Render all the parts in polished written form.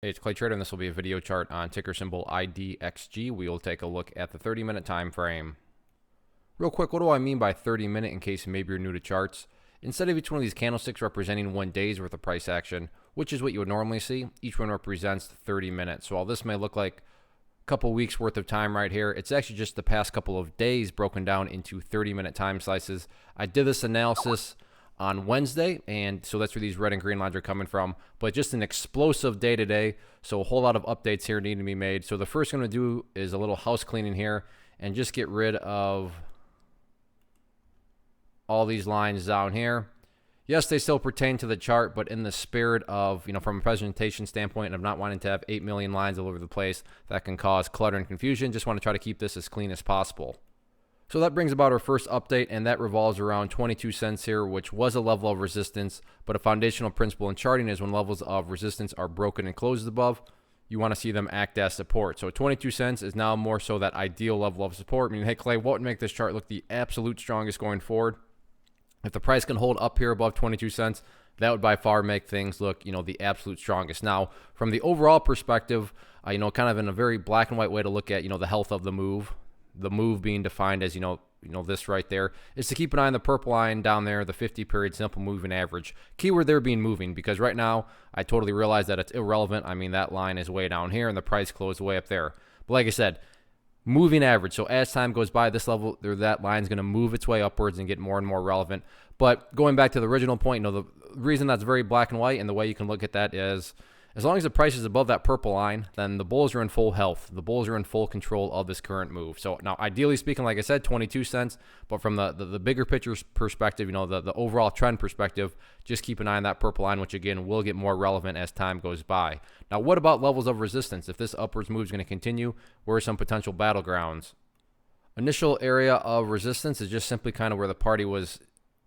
Hey, it's Clay Trader, and this will be a video chart on ticker symbol IDXG. We will take a look at the 30-minute time frame. Real quick, what do I mean by 30-minute in case maybe you're new to charts? Instead of each one of these candlesticks representing 1 day's worth of price action, which is what you would normally see, each one represents 30 minutes. So while this may look like a couple weeks worth of time right here, it's actually just the past couple of days broken down into 30-minute time slices. I did this analysis on Wednesday, and so that's where these red and green lines are coming from. But just an explosive day today, so a whole lot of updates here need to be made. So the first I'm going to do is a little house cleaning here and just get rid of all these lines down here. Yes, they still pertain to the chart, but in the spirit of, from a presentation standpoint of not wanting to have 8 million lines all over the place that can cause clutter and confusion, just want to try to keep this as clean as possible. So that brings about our first update, and that revolves around 22 cents here, which was a level of resistance. But a foundational principle in charting is when levels of resistance are broken and closed above, you want to see them act as support. So 22 cents is now more so that ideal level of support. I mean, hey, Clay, what would make this chart look the absolute strongest going forward? If the price can hold up here above 22 cents, that would by far make things look, the absolute strongest. Now, from the overall perspective, kind of in a very black and white way to look at, the health of the move. The move being defined as, this right there, is to keep an eye on the purple line down there, the 50-period simple moving average. Keyword there being moving, because right now I totally realize that it's irrelevant. I mean, that line is way down here and the price closed way up there. But like I said, moving average. So as time goes by, this level, that line is going to move its way upwards and get more and more relevant. But going back to the original point, the reason that's very black and white, and the way you can look at that is, as long as the price is above that purple line, then the bulls are in full health. The bulls are in full control of this current move. So now, ideally speaking, like I said, 22 cents. But from the bigger picture perspective, the overall trend perspective, just keep an eye on that purple line, which again will get more relevant as time goes by. Now, what about levels of resistance? If this upwards move is going to continue, where are some potential battlegrounds? Initial area of resistance is just simply kind of where the party was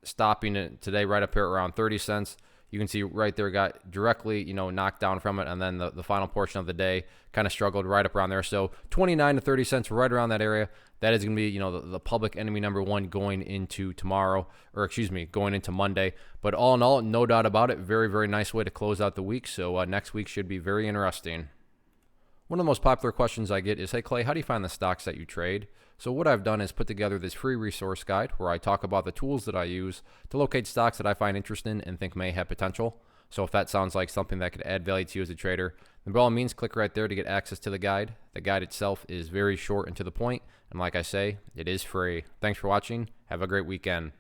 stopping it today, right up here around 30 cents. You can see right there got directly, knocked down from it, and then the final portion of the day kind of struggled right up around there. So 29 to 30 cents right around that area. That is going to be, the public enemy number one going into tomorrow, or excuse me, going into Monday. But all in all, no doubt about it, very, very nice way to close out the week. So next week should be very interesting. One of the most popular questions I get is, hey, Clay, how do you find the stocks that you trade? So what I've done is put together this free resource guide where I talk about the tools that I use to locate stocks that I find interesting and think may have potential. So if that sounds like something that could add value to you as a trader, then by all means, click right there to get access to the guide. The guide itself is very short and to the point, and like I say, it is free. Thanks for watching. Have a great weekend.